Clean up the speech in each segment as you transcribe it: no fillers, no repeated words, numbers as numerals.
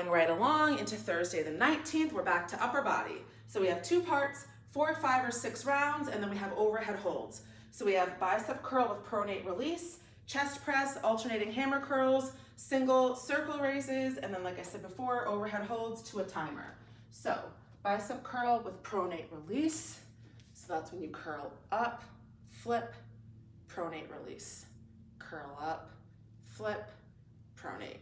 going right along into Thursday the 19th. We're back to upper body. So we have 2 parts, 4, 5, or 6 rounds, and then we have overhead holds. So we have bicep curl with pronate release, chest press, alternating hammer curls, single circle raises, and then like I said before, overhead holds to a timer. So bicep curl with pronate release. So that's when you curl up, flip, pronate release. Curl up, flip, pronate.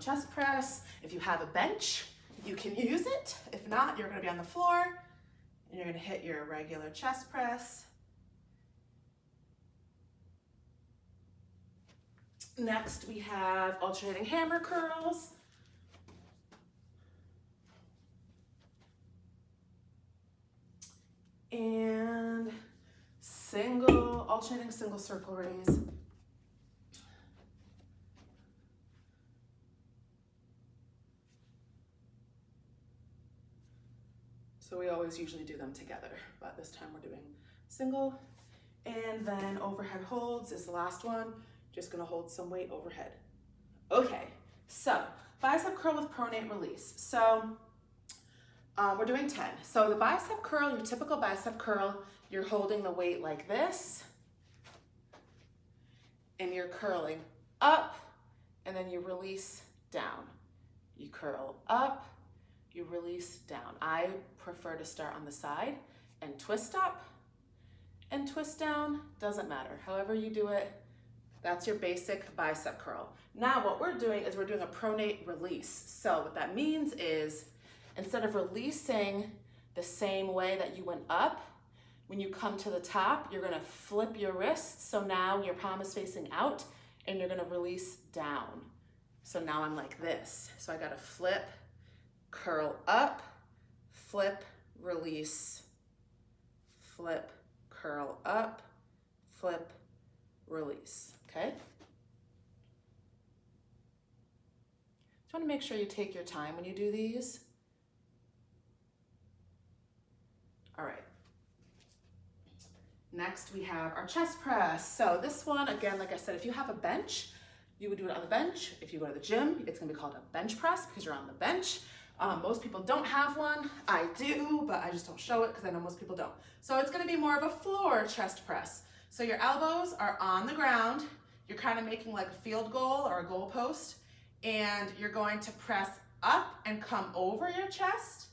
Chest press, if you have a bench, you can use it. If not, you're gonna be on the floor and you're gonna hit your regular chest press. Next, we have alternating hammer curls. And alternating single circle raise. So we always usually do them together, but this time we're doing single. And then overhead holds is the last one. Just gonna hold some weight overhead. Okay, so bicep curl with pronate release. So we're doing 10. So the bicep curl, your typical bicep curl, you're holding the weight like this, and you're curling up, and then you release down. You curl up, you release down. I prefer to start on the side and twist up and twist down, doesn't matter. However you do it, that's your basic bicep curl. Now what we're doing is we're doing a pronate release. So what that means is instead of releasing the same way that you went up, when you come to the top, you're gonna flip your wrists. So now your palm is facing out and you're gonna release down. So now I'm like this. So I gotta flip, curl up, flip, release, flip, curl up, flip, release, okay? Just wanna make sure you take your time when you do these. All right. Next, we have our chest press. So this one, again, like I said, if you have a bench, you would do it on the bench. If you go to the gym, it's gonna be called a bench press because you're on the bench. Most people don't have one. I do, but I just don't show it because I know most people don't. So it's gonna be more of a floor chest press. So your elbows are on the ground. You're kind of making like a field goal or a goal post, and you're going to press up and come over your chest,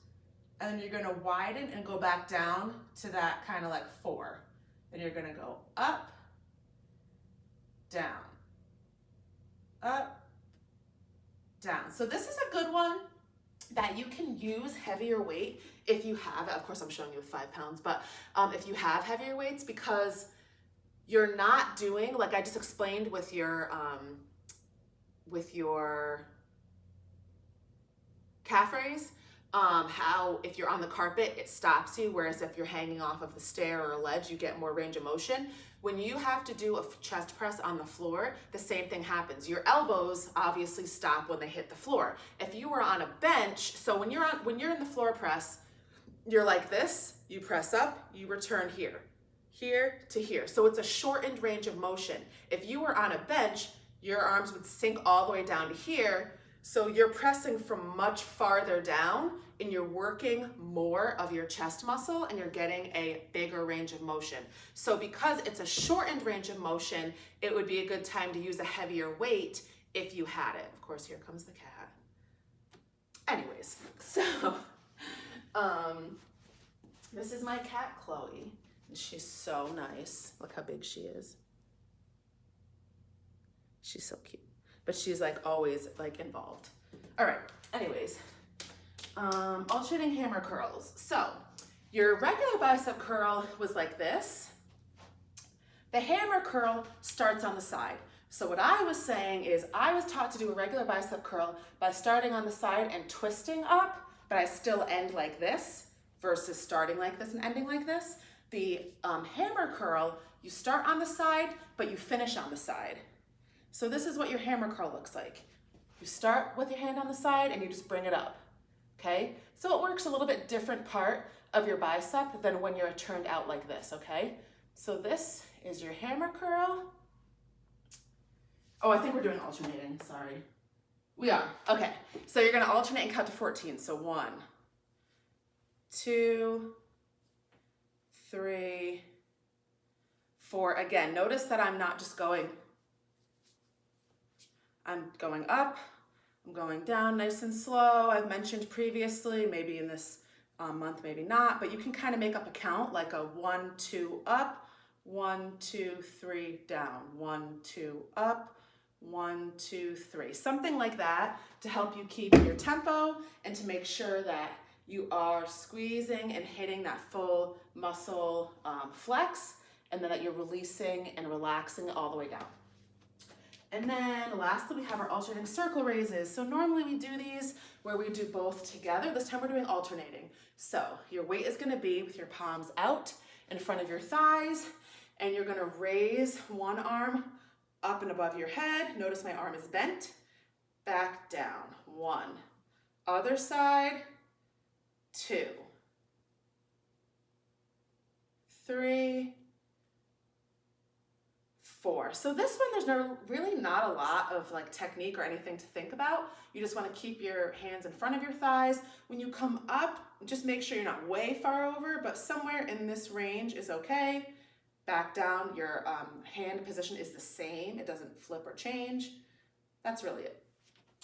and then you're gonna widen and go back down to that kind of like 4. Then you're gonna go up, down, up, down. So this is a good one that you can use heavier weight if you have it. Of course, I'm showing you with 5 pounds, but if you have heavier weights, because you're not doing, like I just explained with your calf raise, how if you're on the carpet, it stops you, whereas if you're hanging off of the stair or a ledge, you get more range of motion. When you have to do a chest press on the floor, the same thing happens. Your elbows obviously stop when they hit the floor. If you were on a bench, so when you're in the floor press, you're like this, you press up, you return here to here. So it's a shortened range of motion. If you were on a bench, your arms would sink all the way down to here. So you're pressing from much farther down and you're working more of your chest muscle and you're getting a bigger range of motion. So because it's a shortened range of motion, it would be a good time to use a heavier weight if you had it. Of course, here comes the cat. Anyways, so this is my cat, Chloe. And she's so nice. Look how big she is. She's so cute. But she's like always like involved. All right, anyways, alternating hammer curls. So your regular bicep curl was like this. The hammer curl starts on the side. So what I was saying is I was taught to do a regular bicep curl by starting on the side and twisting up, but I still end like this versus starting like this and ending like this. The hammer curl, you start on the side, but you finish on the side. So this is what your hammer curl looks like. You start with your hand on the side and you just bring it up, okay? So it works a little bit different part of your bicep than when you're turned out like this, okay? So this is your hammer curl. Oh, I think we're doing alternating, sorry. We are. Okay. So you're going to alternate and count to 14. So 1, 2, 3, 4. Again, notice that I'm not just going, I'm going up, I'm going down nice and slow. I've mentioned previously, maybe in this month, maybe not, but you can kind of make up a count like a 1, 2 up, 1, 2, 3 down, 1, 2 up, 1, 2, 3, something like that to help you keep your tempo and to make sure that you are squeezing and hitting that full muscle flex, and then that you're releasing and relaxing all the way down. And then lastly, we have our alternating circle raises. So normally we do these where we do both together. This time we're doing alternating. So your weight is gonna be with your palms out in front of your thighs, and you're gonna raise one arm up and above your head. Notice my arm is bent. Back down. 1. Other side. 2. 3. 4. So this one, there's really not a lot of like technique or anything to think about. You just want to keep your hands in front of your thighs. When you come up, just make sure you're not way far over, but somewhere in this range is okay. Back down, your hand position is the same. It doesn't flip or change. That's really it.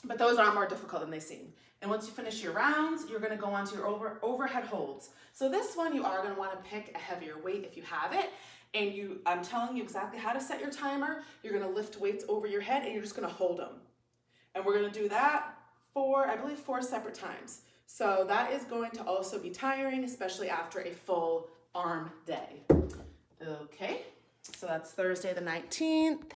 But those are more difficult than they seem. And once you finish your rounds, you're gonna go on to your overhead holds. So this one, you are gonna wanna pick a heavier weight if you have it. And I'm telling you exactly how to set your timer. You're gonna lift weights over your head and you're just gonna hold them. And we're gonna do that I believe 4 separate times. So that is going to also be tiring, especially after a full arm day. Okay, so that's Thursday the 19th.